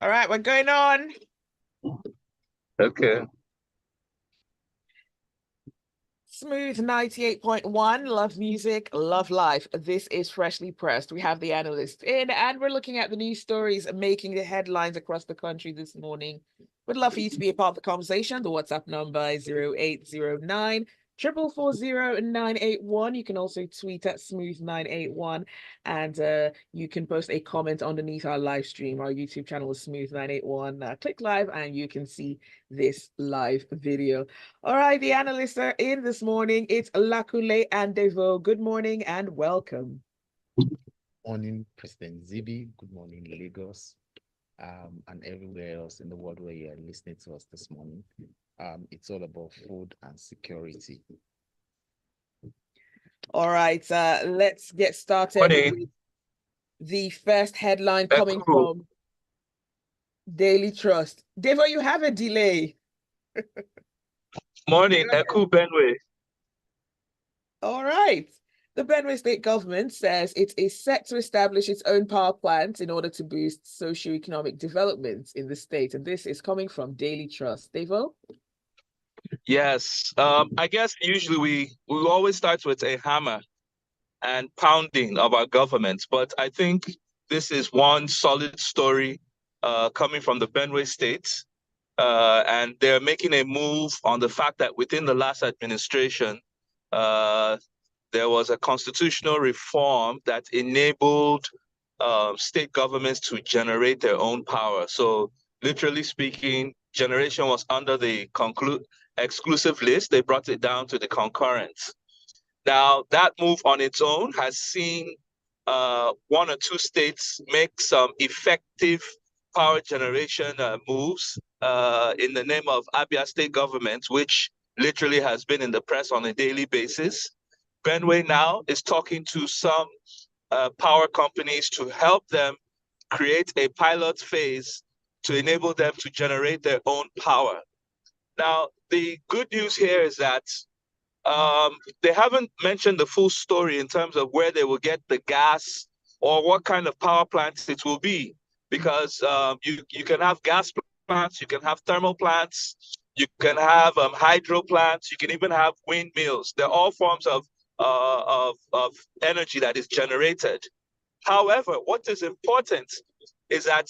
All right, we're going on. Okay. Smooth 98.1, love music, love life. This is Freshly Pressed. We have the analyst in, and we're looking at the news stories making the headlines across the country this morning. Would love for you to be a part of the conversation. The WhatsApp number is 0809 4440981. You can also tweet at Smooth981, and you can post a comment underneath our live stream. Our YouTube channel is Smooth981. Click live and you can see this live video. All right, the analysts are in this morning. It's Lakunle and Devoe. Good morning and welcome. Good morning, President Zibby. Good morning, Lagos, and everywhere else in the world where you're listening to us this morning. It's all about food and security. All right, let's get started with the first headline coming from Daily Trust. Devoe, you have a delay. Morning, Eku Benway. All right. The Benue State government says it is set to establish its own power plant in order to boost socio-economic development in the state. And this is coming from Daily Trust. Devoe? Yes. I guess usually we always start with a hammer and pounding of our government, but I think this is one solid story coming from the Benue State. And they're making a move on the fact that within the last administration, there was a constitutional reform that enabled state governments to generate their own power. So literally speaking, generation was under the exclusive list. They brought it down to the concurrent. Now, that move on its own has seen one or two states make some effective power generation moves in the name of Abia State government, which literally has been in the press on a daily basis. Benue now is talking to some power companies to help them create a pilot phase to enable them to generate their own power. Now, the good news here is that they haven't mentioned the full story in terms of where they will get the gas or what kind of power plants it will be, because you can have gas plants, you can have thermal plants, you can have hydro plants, you can even have windmills. They're all forms of energy that is generated. However, what is important is that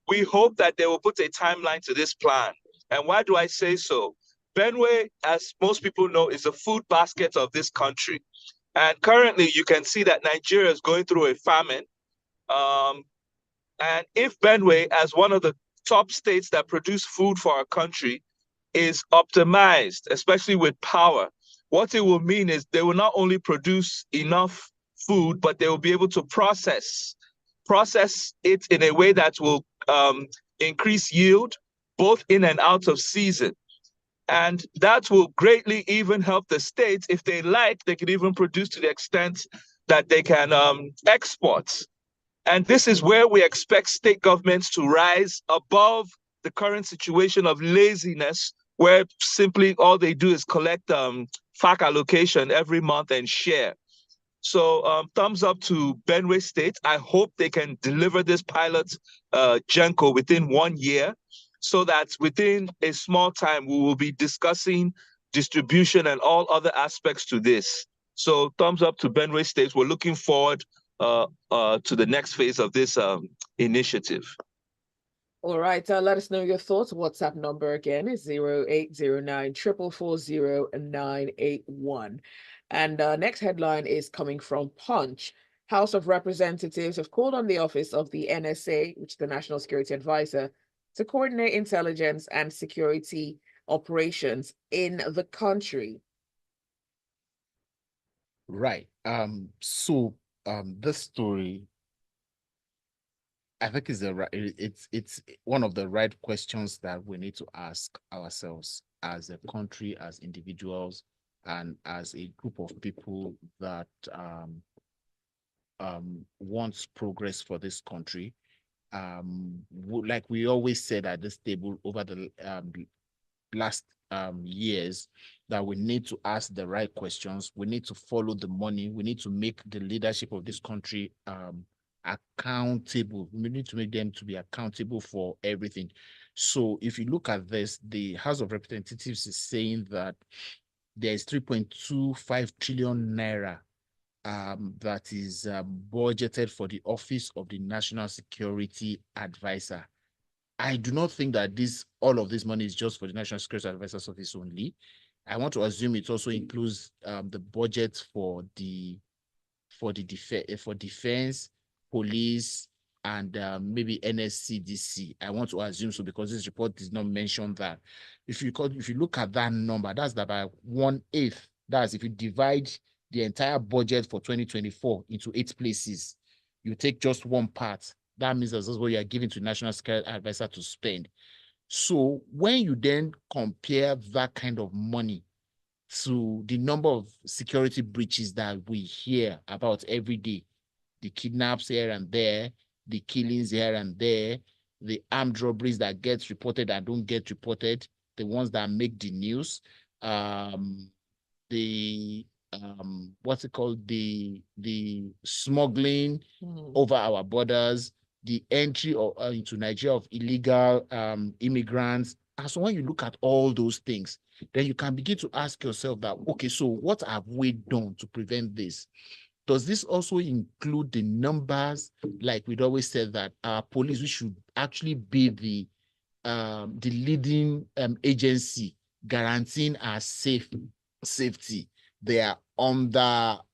we hope that they will put a timeline to this plan. And why do I say so? Benue, as most people know, is the food basket of this country. And currently, you can see that Nigeria is going through a famine. And if Benue, as one of the top states that produce food for our country, is optimized, especially with power, what it will mean is they will not only produce enough food, but they will be able to process it in a way that will increase yield, both in and out of season. And that will greatly even help the states. If they like, they can even produce to the extent that they can export. And this is where we expect state governments to rise above the current situation of laziness, where simply all they do is collect FAC allocation every month and share. So thumbs up to Benue State. I hope they can deliver this pilot GENCO within 1 year, so that within a small time, we will be discussing distribution and all other aspects to this. So thumbs up to Benue State. We're looking forward to the next phase of this initiative. All right, let us know your thoughts. WhatsApp number again is 0809 444 0981. And next headline is coming from Punch. House of Representatives have called on the office of the NSA, which is the National Security Advisor, to coordinate intelligence and security operations in the country. Right. So this story, I think it's one of the right questions that we need to ask ourselves as a country, as individuals, and as a group of people that wants progress for this country. Like we always said at this table over the last years, that we need to ask the right questions. We need to follow the money. We need to make the leadership of this country accountable. We need to make them to be accountable for everything. So if you look at this, the House of Representatives is saying that there is 3.25 trillion naira that is budgeted for the Office of the National Security Advisor. I do not think that all of this money is just for the National Security Advisor's Office only. I want to assume it also includes the budget for defense, police, and maybe NSCDC. I want to assume so because this report does not mention that. If you look at that number, that's about 1/8. That's if you divide the entire budget for 2024 into 8 places, you take just one part. That means that's what you are giving to National Security Advisor to spend. So when you then compare that kind of money to the number of security breaches that we hear about every day, the kidnaps here and there, the killings here and there, the armed robberies that get reported and don't get reported, the ones that make the news, the what's it called, the smuggling over our borders, the entry into Nigeria of illegal immigrants. And so when you look at all those things, then you can begin to ask yourself that, okay, so what have we done to prevent this? Does this also include the numbers? Like we'd always said that our police, we should actually be the leading agency guaranteeing our safety. They are understaffed,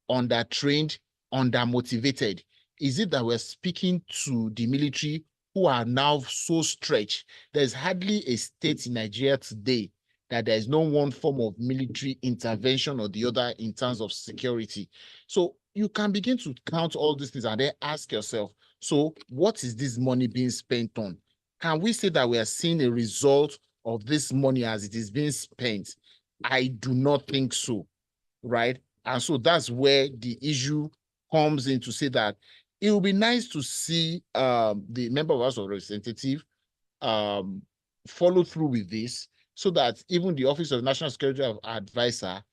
undertrained, undermotivated. Is it that we're speaking to the military who are now so stretched? There's hardly a state in Nigeria today that there is no one form of military intervention or the other in terms of security. So you can begin to count all these things and then ask yourself, so what is this money being spent on? Can we say that we are seeing a result of this money as it is being spent? I do not think so, right? And so that's where the issue comes in, to say that it would be nice to see the member of House of Representatives follow through with this, so that even the Office of National Security Advisor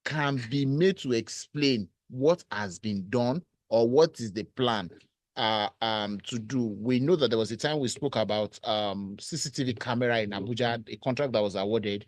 can be made to explain what has been done or what is the plan to do. We know that there was a time we spoke about CCTV camera in Abuja, a contract that was awarded.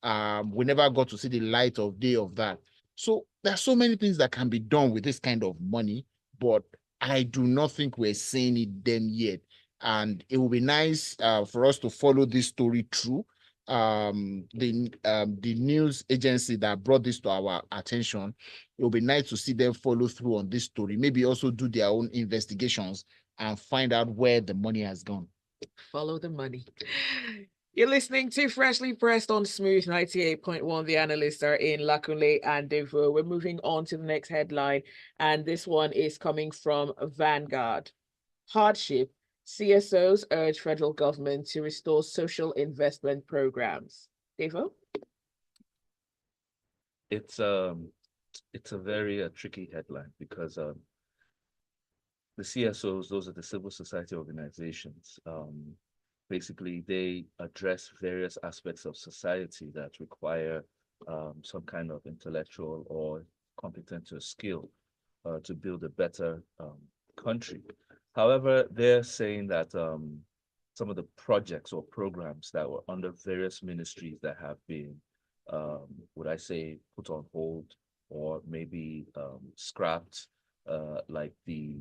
We never got to see the light of day of that. So there are so many things that can be done with this kind of money, but I do not think we're seeing it then yet. And it will be nice for us to follow this story through. The news agency that brought this to our attention, it will be nice to see them follow through on this story, maybe also do their own investigations and find out where the money has gone. Follow the money. You're listening to Freshly Pressed on Smooth 98.1. The analysts are in Lakunle and Devoe. We're moving on to the next headline, and this one is coming from Vanguard. Hardship. CSOs urge federal government to restore social investment programs. Devoe? It's a very tricky headline because the CSOs, those are the civil society organizations. Basically, they address various aspects of society that require some kind of intellectual or competence or skill to build a better country. However, they're saying that some of the projects or programs that were under various ministries that have been, would I say, put on hold or maybe scrapped, like the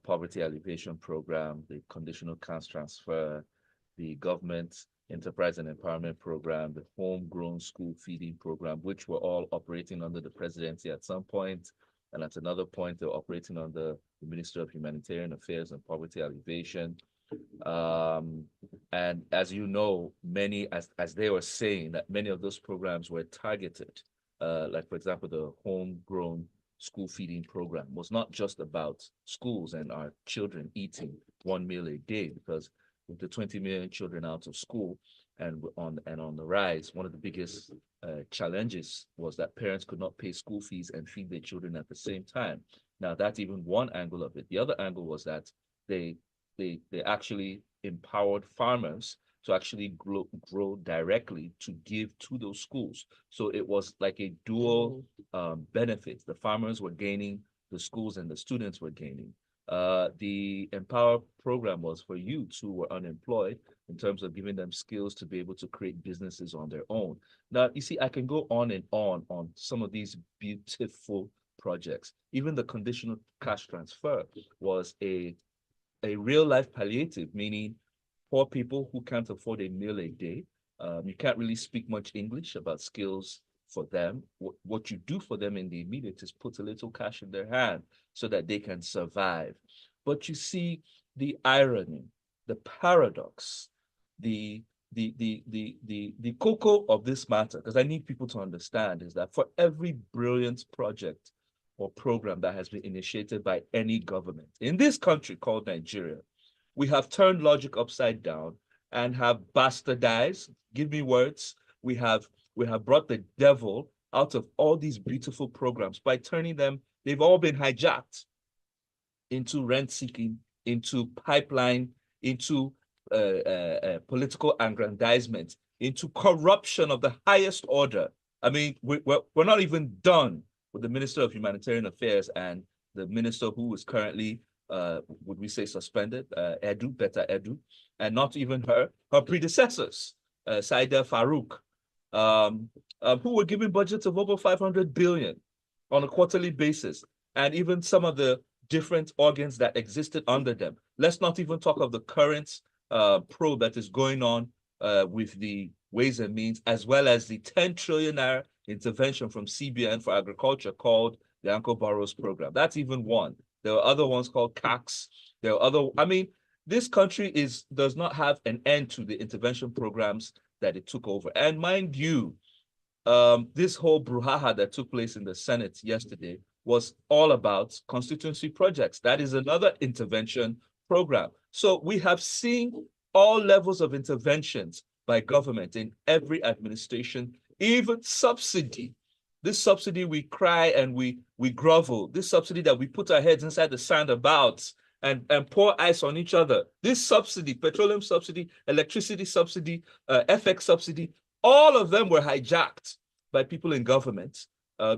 poverty alleviation program, the conditional cash transfer, the government enterprise and empowerment program, the homegrown school feeding program, which were all operating under the presidency at some point. And at another point, they're operating under the Ministry of Humanitarian Affairs and Poverty Alleviation. And as you know, many, as they were saying, that many of those programs were targeted. Like, for example, the homegrown school feeding program was not just about schools and our children eating 1 meal a day, because with the 20 million children out of school and on the rise, one of the biggest challenges was that parents could not pay school fees and feed their children at the same time. Now, that's even one angle of it. The other angle was that they actually empowered farmers to actually grow directly to give to those schools. So it was like a dual benefit. The farmers were gaining the schools and the students were gaining. The Empower program was for youths who were unemployed in terms of giving them skills to be able to create businesses on their own. Now, you see, I can go on and on some of these beautiful projects. Even the conditional cash transfer was a real life palliative, meaning poor people who can't afford a meal a day. You can't really speak much English about skills for them. What you do for them in the immediate is put a little cash in their hand so that they can survive. But you see the irony, the paradox, the cocoa of this matter, because I need people to understand, is that for every brilliant project or program that has been initiated by any government in this country called Nigeria, we have turned logic upside down and have bastardized, give me words, we have brought the devil out of all these beautiful programs by turning them, they've all been hijacked into rent seeking, into pipeline, into political aggrandizement, into corruption of the highest order. I mean, we're not even done with the Minister of Humanitarian Affairs and the minister who is currently, would we say suspended, Betta Edu, and not even her predecessors, Saida Farouk, who were given budgets of over 500 billion on a quarterly basis, and even some of the different organs that existed under them. Let's not even talk of the current probe that is going on with the Ways and Means, as well as the 10 trillion naira intervention from CBN for agriculture called the Uncle Barrows program. That's even one. There are other ones called CACs. There are other, I mean, this country does not have an end to the intervention programs that it took over. And mind you, this whole brouhaha that took place in the Senate yesterday was all about constituency projects. That is another intervention program. So we have seen all levels of interventions by government in every administration, even subsidy. This subsidy we cry and we grovel, this subsidy that we put our heads inside the sand about and pour ice on each other. This subsidy, petroleum subsidy, electricity subsidy, FX subsidy, all of them were hijacked by people in government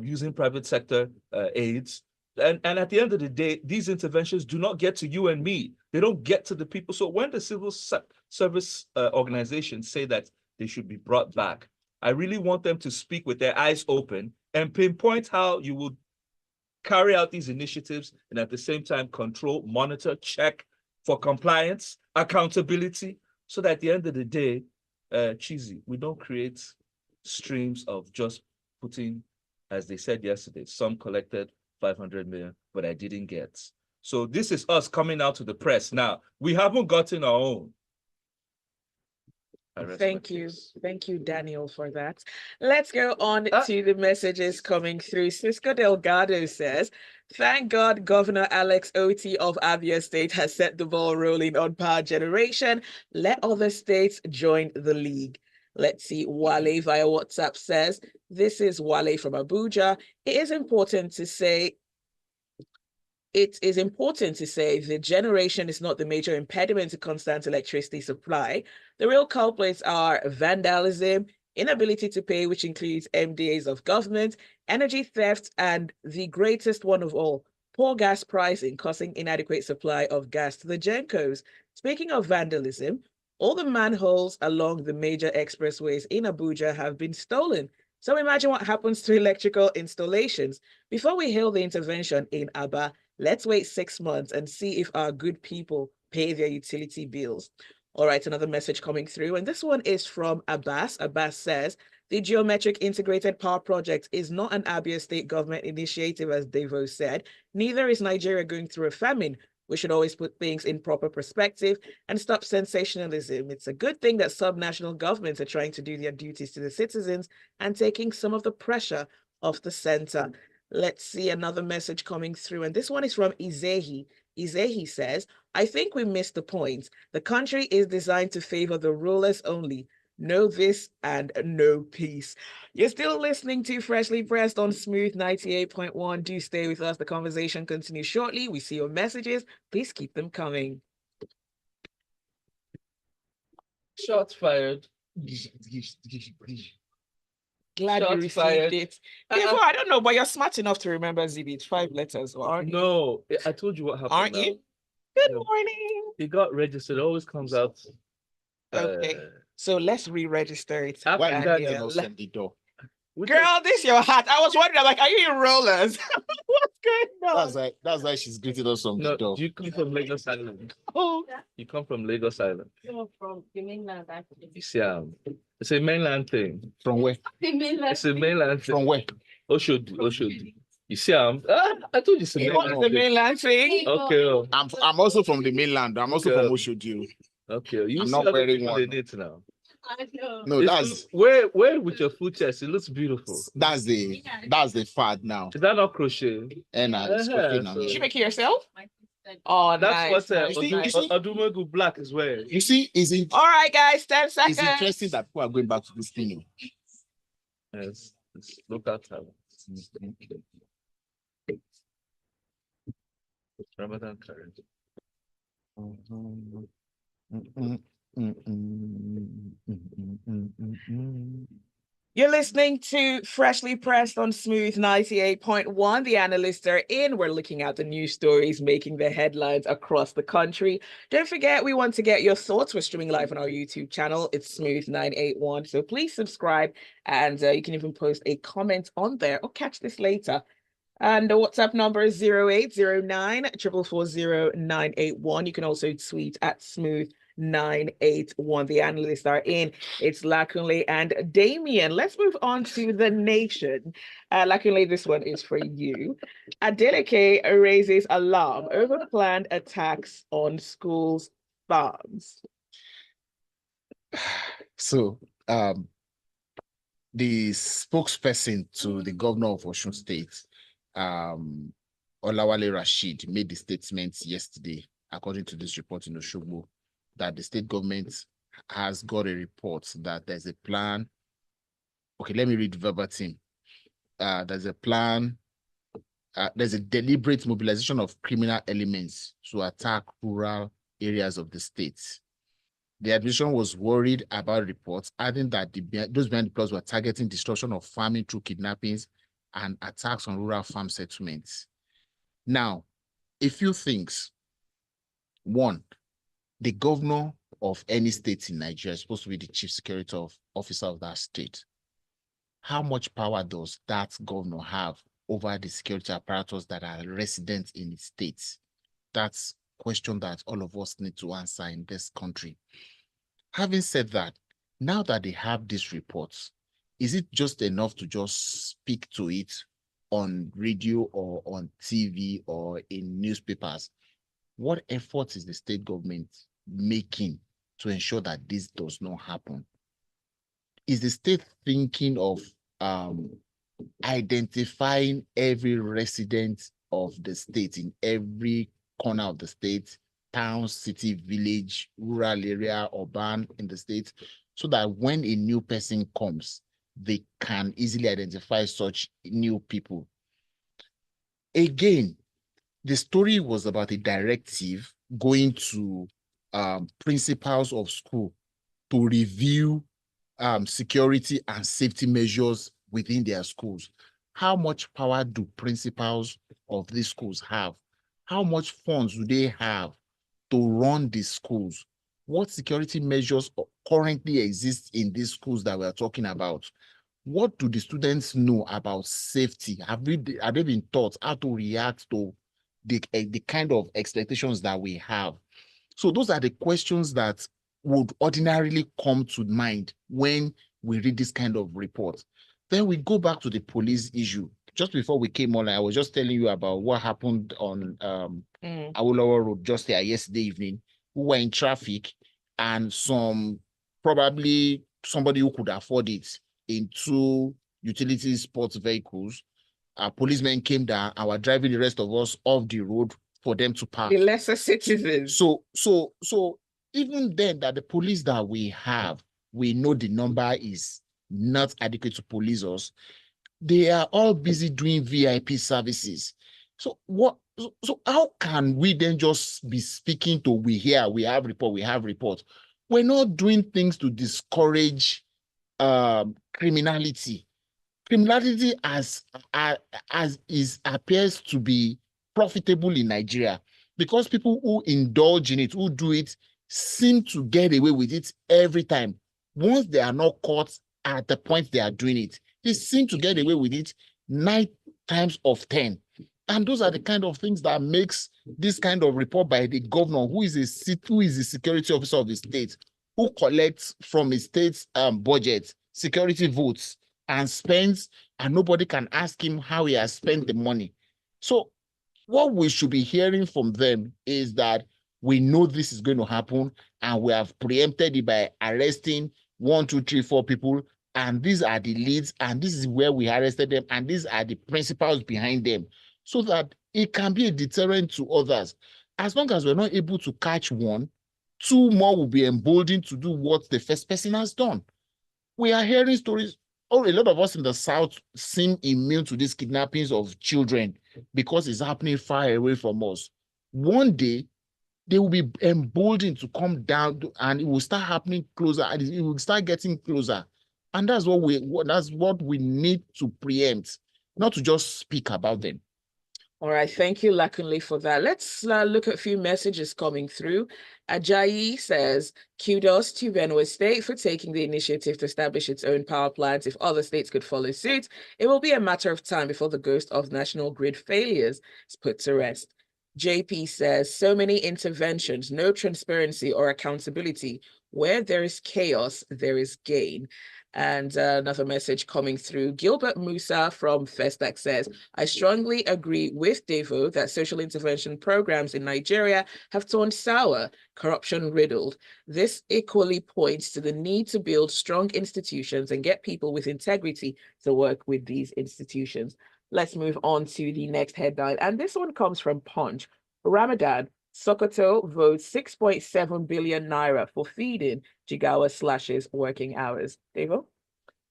using private sector aids. And at the end of the day, these interventions do not get to you and me. They don't get to the people. So when the civil service organizations say that they should be brought back, I really want them to speak with their eyes open and pinpoint how you would carry out these initiatives and at the same time control, monitor, check for compliance, accountability, so that at the end of the day, cheesy, we don't create streams of just putting, as they said yesterday, some collected 500 million, but I didn't get. So this is us coming out to the press now. We haven't gotten our own. Thank you. Thank you, Daniel, for that. Let's go on to the messages coming through. Cisco Delgado says, thank God Governor Alex Oti of Abia State has set the ball rolling on power generation. Let other states join the league. Let's see. Wale via WhatsApp says, this is Wale from Abuja. It is important to say the generation is not the major impediment to constant electricity supply. The real culprits are vandalism, inability to pay, which includes MDAs of government, energy theft, and the greatest one of all, poor gas pricing, causing inadequate supply of gas to the GenCos. Speaking of vandalism, all the manholes along the major expressways in Abuja have been stolen. So imagine what happens to electrical installations. Before we hail the intervention in Aba, let's wait 6 months and see if our good people pay their utility bills. All right, another message coming through, and this one is from Abbas. Abbas says, the Geometric Integrated Power Project is not an Abia State government initiative, as Devoe said. Neither is Nigeria going through a famine. We should always put things in proper perspective and stop sensationalism. It's a good thing that subnational governments are trying to do their duties to the citizens and taking some of the pressure off the center. Let's see another message coming through, and this one is from Izehi. Izehi says, I think we missed the point. The country is designed to favor the rulers only. Know this and no peace. You're still listening to Freshly Pressed on Smooth 98.1. Do stay with us. The conversation continues shortly. We see your messages. Please keep them coming. Shots fired. Glad you Shots received fired. it. Devoe, I don't know, but you're smart enough to remember Zibby. It's 5 letters, aren't you? No, I told you what happened. Aren't now. you? Good Yeah. morning. It got registered. It always comes out. Okay. So let's re-register it. After Why And did that, you yeah, not send the door? girl, this your hat. I was wondering, like, are you in rollers? What's going on? That's why she's greeting us from No, the door. do you come from Lagos Island? Oh, You come from Lagos Island. No, from the mainland, actually. You see, it's a mainland thing. From where? The mainland. It's a mainland thing. From where? Oshodi. You see, I told you it's a it was mainland the thing. mainland thing. Okay, oh, I'm also from the mainland. I'm also from Okay. Oshodi. okay. You I'm see not other wearing people one. in it now. I know. No, It's that's wear with your full chest. It looks beautiful. the fad now. Is that not crochet? And it's okay now. so- Did you make it yourself? My sister. Oh, That's nice. what nice, nice. Odumegu Black is wearing. You see, All right, guys, 10 seconds. it's interesting that people are going back to this thing. Yes, it's local talent. Ramadan current. You're listening to Freshly Pressed on Smooth 98.1. The analysts are in. We're looking at the news stories making the headlines across the country. Don't forget, we want to get your thoughts. We're streaming live on our YouTube channel. It's Smooth 981. So please subscribe, and you can even post a comment on there or catch this later. And the WhatsApp number is 0809 440 981. You can also tweet at Smooth981. The analysts are in. It's Lakunle and Damien. Let's move on to the nation. Lakunle, this one is for you. Adeleke raises alarm over planned attacks on schools' farms. So, the spokesperson to the governor of Osun State, Olawale Rashid, made the statement yesterday, according to this report in Osogbo, that the state government has got a report that there's a plan. Okay, let me read verbatim. There's a plan. There's a deliberate mobilization of criminal elements to attack rural areas of the state. The administration was worried about reports, adding that those behind the plots were targeting destruction of farming through kidnappings and attacks on rural farm settlements. Now, a few things. One, the governor of any state in Nigeria is supposed to be the chief security officer of that state. How much power does that governor have over the security apparatus that are resident in its state? That's a question that all of us need to answer in this country. Having said that, now that they have these reports, is it just enough to just speak to it on radio or on TV or in newspapers? What effort is the state government making to ensure that this does not happen? Is the state thinking of identifying every resident of the state in every corner of the state, town, city, village, rural area, urban in the state, so that when a new person comes, they can easily identify such new people? Again, the story was about a directive going to principals of school to review security and safety measures within their schools. How much power do principals of these schools have? How much funds do they have to run these schools? What security measures currently exist in these schools that we're talking about? What do the students know about safety? Have they been taught how to react to the kind of expectations that we have? So those are the questions that would ordinarily come to mind when we read this kind of report. Then we go back to the police issue. Just before we came on, I was just telling you about what happened on Awolowo Road just yesterday evening. We were in traffic, and probably somebody who could afford it in 2 utility sports vehicles, policemen came down and were driving the rest of us off the road for them to park. The lesser citizens. So even then, that the police that we have, we know the number is not adequate to police us. They are all busy doing VIP services. So how can we then just be speaking to we have report? We're not doing things to discourage criminality. criminality appears to be profitable in Nigeria because people who indulge in it, who do it, seem to get away with it every time. Once they are not caught at the point they are doing it, they seem to get away with it 9 times of 10. And those are the kind of things that makes this kind of report by the governor, who is the security officer of the state, who collects from a state's budget security votes and spends, and nobody can ask him how he has spent the money. So what we should be hearing from them is that we know this is going to happen and we have preempted it by arresting 1, 2, 3, 4 people, and these are the leads, and this is where we arrested them, and these are the principals behind them, so that it can be a deterrent to others. As long as we're not able to catch one, 2 more will be emboldened to do what the first person has done. We are hearing stories. Oh, a lot of us in the South seem immune to these kidnappings of children because it's happening far away from us. One day, they will be emboldened to come down, and it will start happening closer, and it will start getting closer. And that's what we need to preempt, not to just speak about them. All right, thank you, Lakunle, for that. Let's look at a few messages coming through. Ajayi says, kudos to Benue State for taking the initiative to establish its own power plants. If other states could follow suit, it will be a matter of time before the ghost of national grid failures is put to rest. JP says, so many interventions, no transparency or accountability. Where there is chaos, there is gain. And another message coming through. Gilbert Musa from Festac says, I strongly agree with Devoe that social intervention programs in Nigeria have turned sour, corruption riddled. This equally points to the need to build strong institutions and get people with integrity to work with these institutions. Let's move on to the next headline. And this one comes from Punch. Ramadan, Sokoto votes 6.7 billion naira for feeding Jigawa slashes working hours. Devo?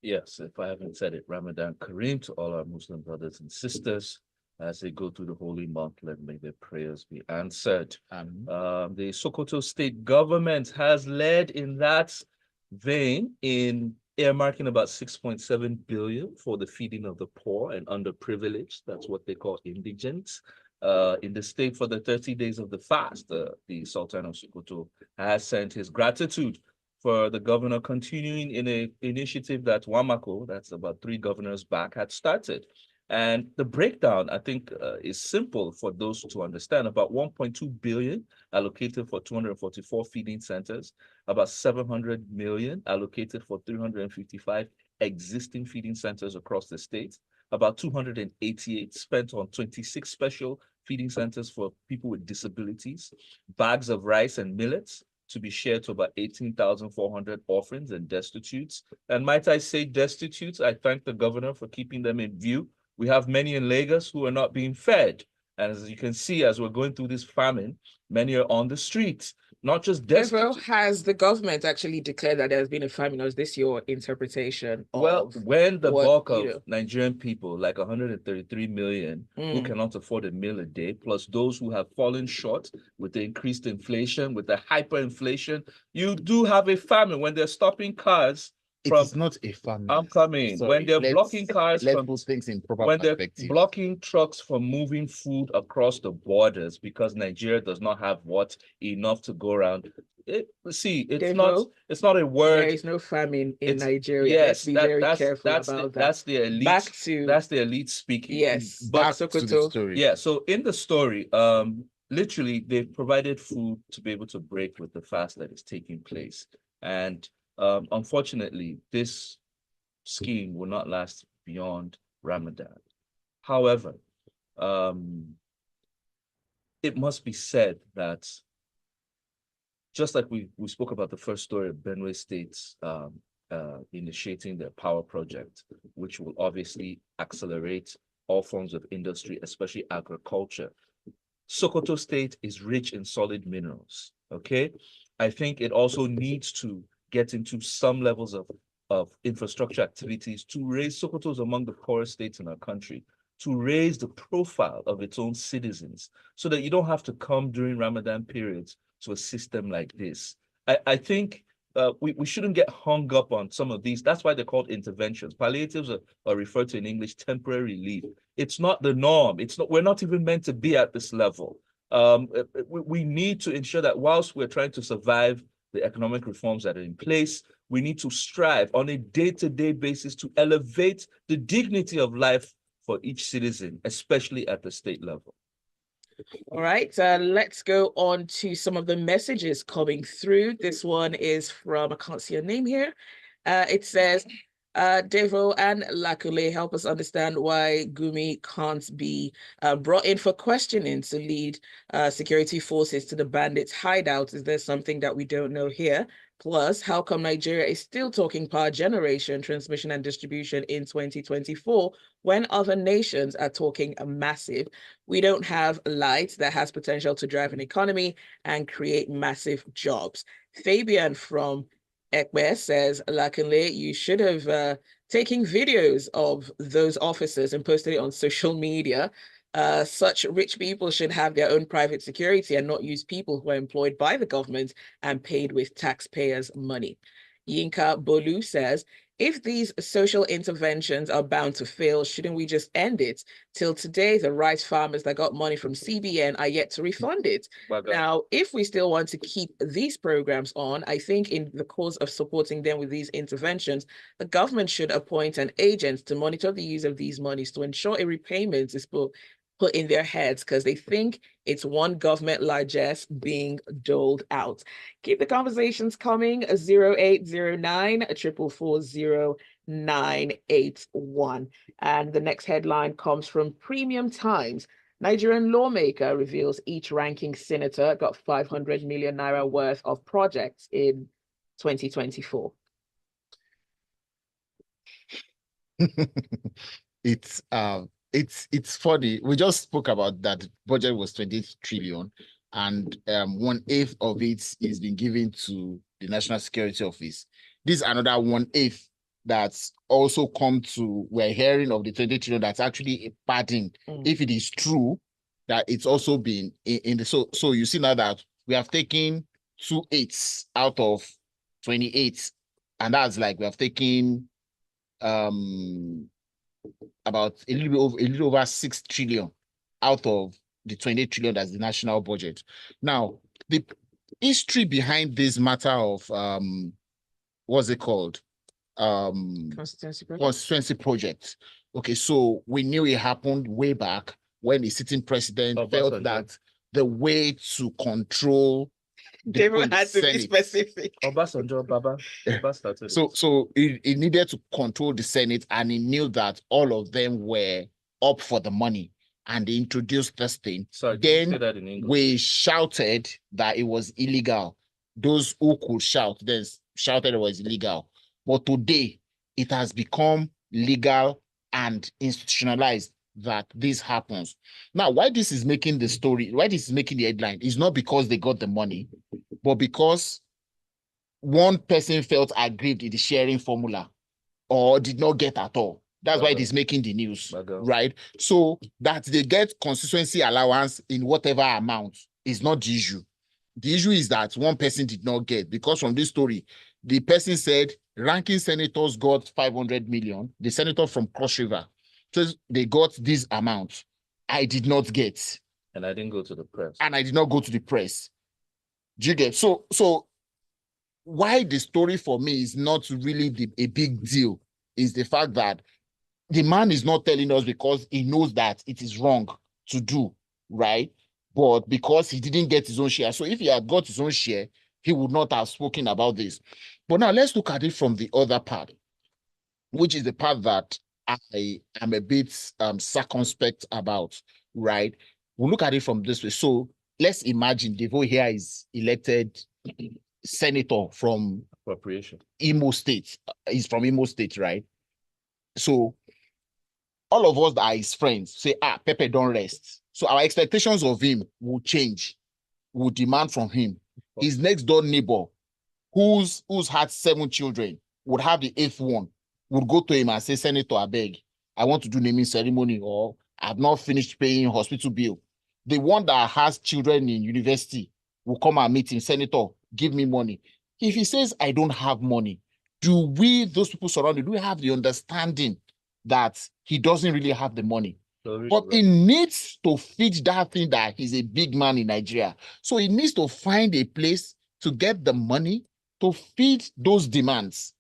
Yes, if I haven't said it, Ramadan Kareem to all our Muslim brothers and sisters as they go through the holy month. May their prayers be answered. The Sokoto state government has led in that vein in earmarking about 6.7 billion for the feeding of the poor and underprivileged. That's what they call indigents. In the state for the 30 days of the fast, the Sultan of Sokoto has sent his gratitude for the governor continuing in an initiative that Wamako, that's about 3 governors back, had started. And the breakdown, I think, is simple for those to understand. About 1.2 billion allocated for 244 feeding centers, about 700 million allocated for 355 existing feeding centers across the state, about 288 spent on 26 special feeding centers for people with disabilities, bags of rice and millets to be shared to about 18,400 orphans and destitutes. And might I say destitutes, I thank the governor for keeping them in view. We have many in Lagos who are not being fed. And as you can see, as we're going through this famine, many are on the streets, not just destitute. Has the government actually declared that there's been a famine, or is this your interpretation? Well, when the bulk of Nigerian people, like 133 million, who cannot afford a meal a day, plus those who have fallen short with the increased inflation, with the hyperinflation, you do have a famine when they're stopping cars. It is not a famine. I'm coming. Sorry, when they're blocking cars from things in proper when they're perspective. blocking trucks from moving food across the borders because Nigeria does not have enough to go around. It's not a word. There is no famine in Nigeria. Yes, let's be very careful about that. That's the elite. That's the elite speaking. Yes, back to the story. Yeah, so in the story, literally they've provided food to be able to break with the fast that is taking place. And unfortunately, this scheme will not last beyond Ramadan. However, it must be said that just like we spoke about the first story of Benue State's initiating their power project, which will obviously accelerate all forms of industry, especially agriculture. Sokoto State is rich in solid minerals, okay? I think it also needs to get into some levels of infrastructure activities to raise Sokoto among the poorest states in our country, to raise the profile of its own citizens so that you don't have to come during Ramadan periods to a system like this. I think we shouldn't get hung up on some of these. That's why they're called interventions. Palliatives are referred to in English temporary relief. It's not the norm. We're not even meant to be at this level. We need to ensure that whilst we're trying to survive the economic reforms that are in place, we need to strive on a day-to-day basis to elevate the dignity of life for each citizen, especially at the state level. All right, let's go on to some of the messages coming through. This one is from, I can't see a name here. It says, Devoe and Lakunle help us understand why Gumi can't be brought in for questioning to lead security forces to the bandits' hideouts. Is there something that we don't know here? Plus, how come Nigeria is still talking power generation, transmission, and distribution in 2024 when other nations are talking a massive? We don't have light that has potential to drive an economy and create massive jobs. Fabian from Ekbe says, Lakunle, you should have taken videos of those officers and posted it on social media. Such rich people should have their own private security and not use people who are employed by the government and paid with taxpayers' money. Yinka Bolu says, if these social interventions are bound to fail, shouldn't we just end it? Till today, the rice farmers that got money from CBN are yet to refund it. Now, if we still want to keep these programs on, I think in the cause of supporting them with these interventions, the government should appoint an agent to monitor the use of these monies to ensure a repayment is put in their heads because they think it's one government largesse being doled out. Keep the conversations coming. 0809 444 981. And the next headline comes from Premium Times. Nigerian lawmaker reveals each ranking senator got 500 million naira worth of projects in 2024. It's funny. We just spoke about that budget was 28 trillion, and 1/8 of it is being given to the National Security Office. This is another 1/8 that's also come to, we're hearing of the 20 trillion that's actually a padding. If it is true that it's also been in the, so you see now that we have taken 2 8s out of 28, and that's like we have taken about a little over 6 trillion out of the 28 trillion that's the national budget. Now, the history behind this matter of what's it called? Constituency project. Okay, so we knew it happened way back when the sitting president felt that the way to control David had to be specific. So he needed to control the Senate, and he knew that all of them were up for the money, and they introduced this thing. Then we shouted that it was illegal. Those who could shout then shouted it was illegal. But today it has become legal and institutionalized that this happens. Now, why this is making the story, why this is making the headline is not because they got the money, but because one person felt aggrieved in the sharing formula or did not get at all. That's why it is making the news, right? So that they get constituency allowance in whatever amount is not the issue. The issue is that one person did not get, because from this story, the person said ranking senators got 500 million, the senator from Cross River. So they got this amount. I did not get. And I didn't go to the press. And I did not go to the press. Do you get? So why the story for me is not really a big deal is the fact that the man is not telling us because he knows that it is wrong to do, right? But because he didn't get his own share. So if he had got his own share, he would not have spoken about this. But now let's look at it from the other part, which is the part that I am a bit circumspect about, right? We'll look at it from this way. So let's imagine Devoe here is elected senator from appropriation. Imo State. He's from Imo State, right? So all of us that are his friends say, Pepe, don't rest. So our expectations of him will change. We'll demand from him. His next door neighbor, who's had 7 children, would have the 8th one, would go to him and say, Senator, I beg, I want to do naming ceremony, or I've not finished paying hospital bill. The one that has children in university will come and meet him, Senator, give me money. if he says, I don't have money, do we, those people surrounded, do we have the understanding that he doesn't really have the money? But he needs to fit that thing that he's a big man in Nigeria. So he needs to find a place to get the money to feed those demands.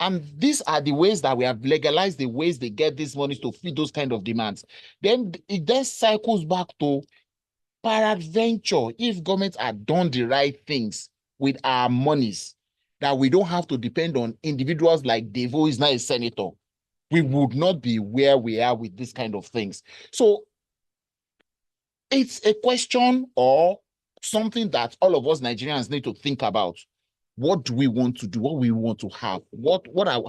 And these are the ways that we have legalized the ways they get these monies to feed those kind of demands. Then it then cycles back to peradventure, if governments had done the right things with our monies, that we don't have to depend on individuals like Devoe is now a senator, we would not be where we are with these kind of things. So it's a question or something that all of us Nigerians need to think about. What do we want to do? What we want to have?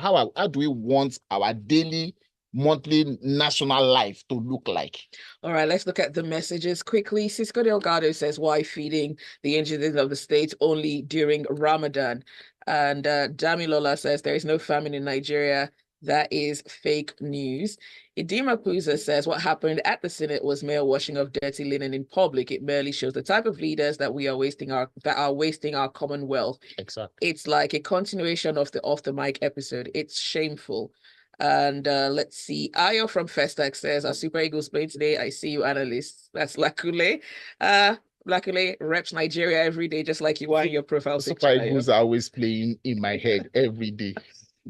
How do we want our daily, monthly, national life to look like? All right, let's look at the messages quickly. Cisco Delgado says, why feeding the engineers of the state only during Ramadan? And Damilola says, there is no famine in Nigeria. That is fake news. Idima Puza says, what happened at the Senate was mere washing of dirty linen in public. It merely shows the type of leaders that we are wasting our commonwealth. Exactly. It's like a continuation of the off the mic episode. It's shameful. And let's see. Ayo from Festac says, our Super Eagles playing today. I see you, analysts. That's Lakunle. Lakunle reps Nigeria every day, just like you are in your profile picture. Super Eagles are always playing in my head every day.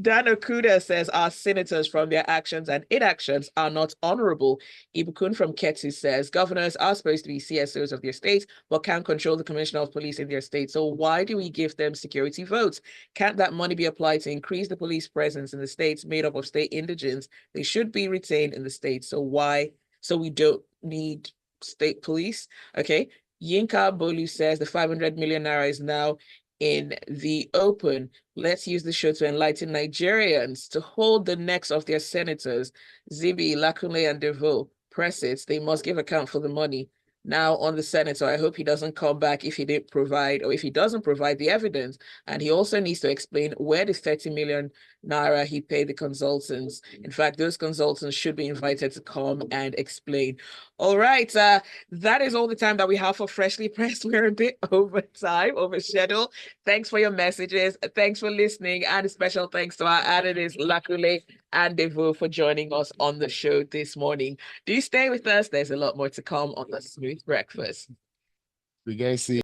Dan Okuda says our senators from their actions and inactions are not honorable. Ibukun from Ketu says governors are supposed to be CSOs of their states, but can't control the commissioner of police in their state. So why do we give them security votes? Can't that money be applied to increase the police presence in the states made up of state indigents? They should be retained in the states. So why? So we don't need state police? Okay. Yinka Bolu says the 500 million naira is now in the open. Let's use the show to enlighten Nigerians to hold the necks of their senators. Zibby, Lakunle, and Devoe. Press it. They must give account for the money. Now on the senator, I hope he doesn't come back if he didn't provide, or if he doesn't provide the evidence. And he also needs to explain where the 30 million naira he paid the consultants. In fact, those consultants should be invited to come and explain. All right, that is all the time that we have for Freshly Pressed. We're a bit over time, over schedule. Thanks for your messages. Thanks for listening. And a special thanks to our analysts, Lakunle and Devoe, for joining us on the show this morning. Do stay with us. There's a lot more to come on the Smooth Breakfast. We guys see.